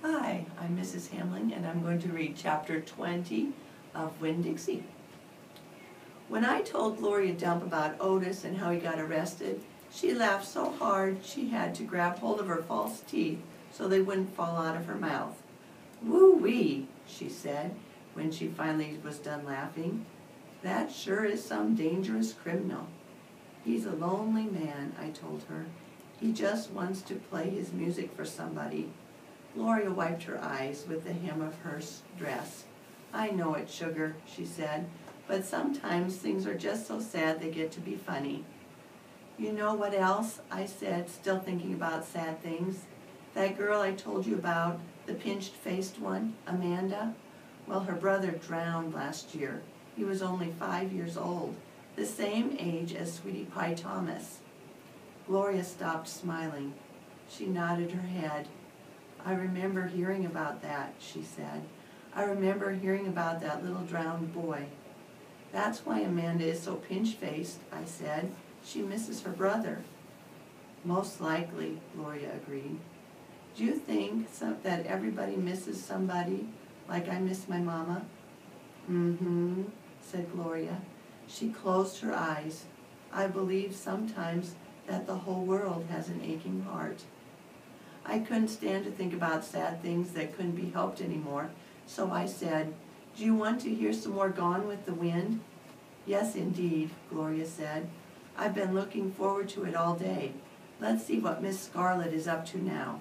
Hi, I'm Mrs. Hamling, and I'm going to read Chapter 20 of Winn, Dixie. When I told Gloria Dump about Otis and how he got arrested, she laughed so hard she had to grab hold of her false teeth so they wouldn't fall out of her mouth. "Woo-wee," she said when she finally was done laughing. "That sure is some dangerous criminal." "He's a lonely man," I told her. "He just wants to play his music for somebody." Gloria wiped her eyes with the hem of her dress. "I know it, sugar," she said, "but sometimes things are just so sad they get to be funny." "You know what else?" I said, still thinking about sad things. "That girl I told you about, the pinched-faced one, Amanda? Well, her brother drowned last year. He was only 5 years old, the same age as Sweetie Pie Thomas." Gloria stopped smiling. She nodded her head. "I remember hearing about that," she said. "I remember hearing about that little drowned boy." "That's why Amanda is so pinch-faced," I said. "She misses her brother." "Most likely," Gloria agreed. "Do you think that everybody misses somebody, like I miss my mama?" "Mm-hmm," said Gloria. She closed her eyes. "I believe sometimes that the whole world has an aching heart." I couldn't stand to think about sad things that couldn't be helped anymore, so I said, "Do you want to hear some more Gone with the Wind?" "Yes, indeed," Gloria said. "I've been looking forward to it all day. Let's see what Miss Scarlett is up to now."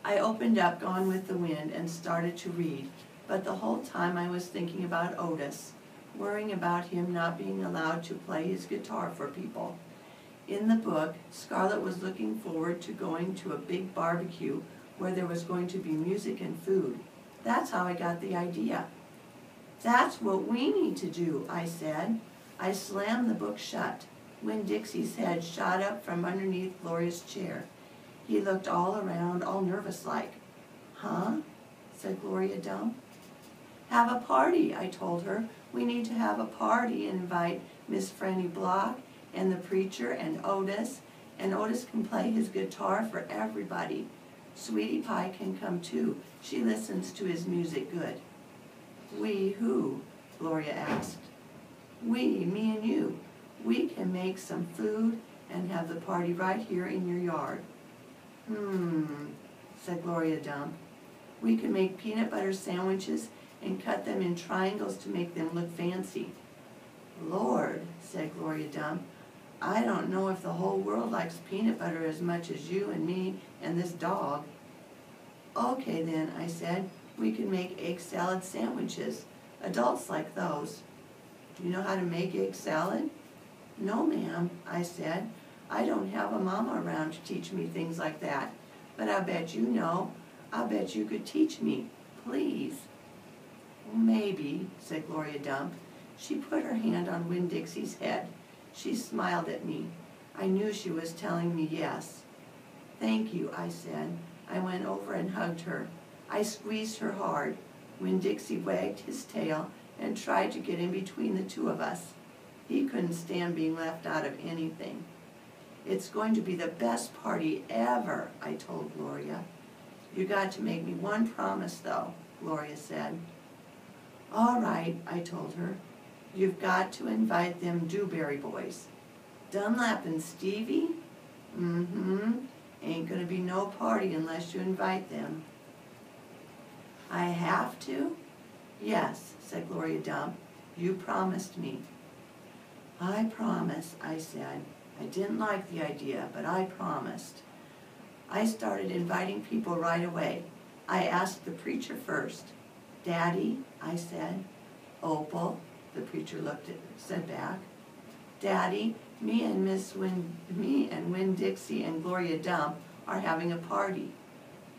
I opened up Gone with the Wind and started to read, but the whole time I was thinking about Otis, worrying about him not being allowed to play his guitar for people. In the book, Scarlett was looking forward to going to a big barbecue where there was going to be music and food. That's how I got the idea. "That's what we need to do," I said. I slammed the book shut. Winn Dixie's head shot up from underneath Gloria's chair. He looked all around, all nervous-like. "Huh?" said Gloria Dump. "Have a party," I told her. "We need to have a party and invite Miss Franny Block and the preacher and Otis can play his guitar for everybody. Sweetie Pie can come too. She listens to his music good." "We who?" Gloria asked. "We, me and you. We can make some food and have the party right here in your yard." Said Gloria Dump. "We can make peanut butter sandwiches and cut them in triangles to make them look fancy." "Lord," said Gloria Dump, "I don't know if the whole world likes peanut butter as much as you and me and this dog." "Okay then," I said, "we can make egg salad sandwiches. Adults like those." "Do you know how to make egg salad?" "No, ma'am," I said. "I don't have a mama around to teach me things like that. But I bet you know. I bet you could teach me. Please." "Maybe," said Gloria Dump. She put her hand on Winn Dixie's head. She smiled at me. I knew she was telling me yes. "Thank you," I said. I went over and hugged her. I squeezed her hard. Winn Dixie wagged his tail and tried to get in between the two of us. He couldn't stand being left out of anything. "It's going to be the best party ever," I told Gloria. "You got to make me one promise, though," Gloria said. "All right," I told her. "You've got to invite them Dewberry boys. Dunlap and Stevie? Ain't gonna be no party unless you invite them." "I have to?" "Yes," said Gloria Dump. "You promised me." "I promise," I said. I didn't like the idea, but I promised. I started inviting people right away. I asked the preacher first. "Daddy," I said. "Opal," the preacher said back. "Daddy, me and Winn Dixie and Gloria Dump are having a party."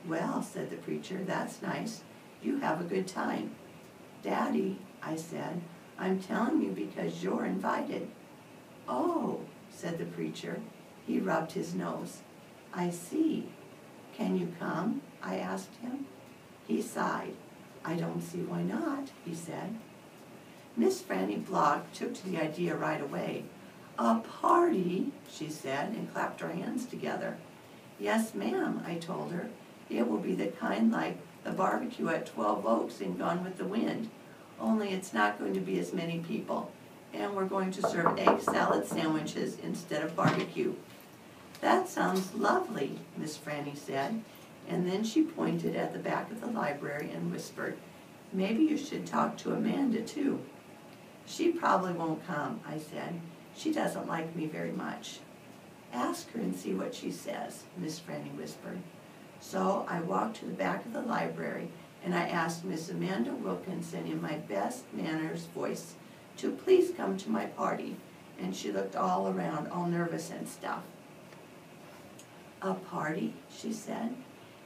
"Well," said the preacher, "that's nice. You have a good time." "Daddy," I said, "I'm telling you because you're invited." "Oh," said the preacher. He rubbed his nose. "I see. Can you come?" I asked him. He sighed. "I don't see why not," he said. Miss Franny Block took to the idea right away. "A party," she said, and clapped her hands together. "Yes, ma'am," I told her. It will be the kind like the barbecue at 12 Oaks in Gone with the Wind, only it's not going to be as many people, and we're going to serve egg salad sandwiches instead of barbecue." "That sounds lovely," Miss Franny said, and then she pointed at the back of the library and whispered, "Maybe you should talk to Amanda too." "She probably won't come," I said. "She doesn't like me very much." "Ask her and see what she says," Miss Franny whispered. So I walked to the back of the library and I asked Miss Amanda Wilkinson in my best manners voice to please come to my party, and she looked all around, all nervous and stuff. "A party?" she said.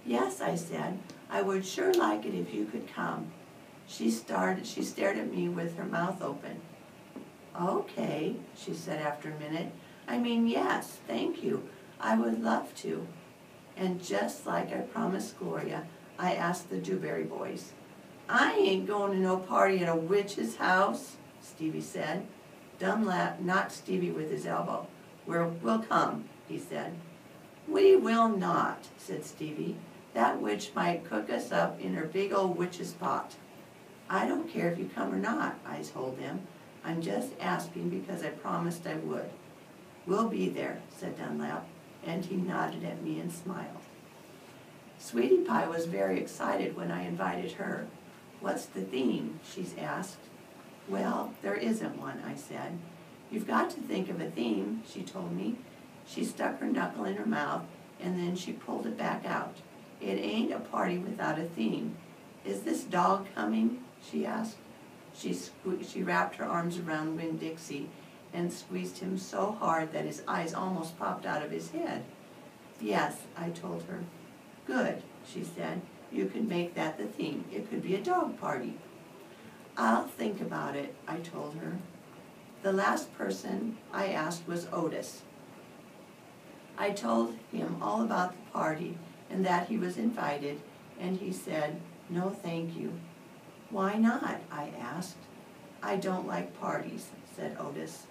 "Yes," I said. "I would sure like it if you could come." She stared at me with her mouth open. "Okay," she said after a minute. "I mean, yes, thank you. I would love to." And just like I promised Gloria, I asked the Dewberry boys. "I ain't going to no party at a witch's house," Stevie said. Dunlap knocked Stevie with his elbow. "We'll come," he said. "We will not," said Stevie. "That witch might cook us up in her big old witch's pot." "I don't care if you come or not," I told them. "I'm just asking because I promised I would." "We'll be there," said Dunlap, and he nodded at me and smiled. Sweetie Pie was very excited when I invited her. "What's the theme?" she asked. "Well, there isn't one," I said. "You've got to think of a theme," she told me. She stuck her knuckle in her mouth, and then she pulled it back out. "It ain't a party without a theme. Is this dog coming?" she asked. She wrapped her arms around Winn Dixie and squeezed him so hard that his eyes almost popped out of his head. "Yes," I told her. "Good," she said. "You could make that the theme. It could be a dog party." "I'll think about it," I told her. The last person I asked was Otis. I told him all about the party and that he was invited, and he said, "No, thank you." "Why not?" I asked. "I don't like parties," said Otis.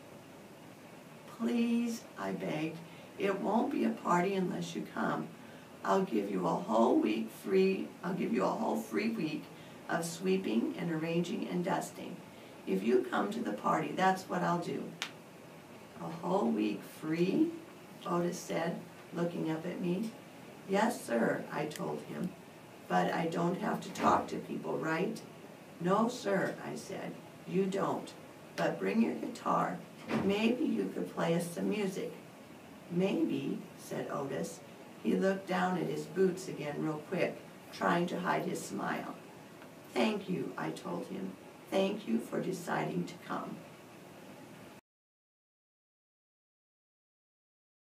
"Please," I begged, "it won't be a party unless you come. I'll give you a whole free week of sweeping and arranging and dusting. If you come to the party, that's what I'll do." "A whole week free?" Otis said, looking up at me. "Yes, sir," I told him. "But I don't have to talk to people, right?" "No, sir," I said, "you don't. But bring your guitar. Maybe you could play us some music." "Maybe," said Otis. He looked down at his boots again real quick, trying to hide his smile. "Thank you," I told him. "Thank you for deciding to come.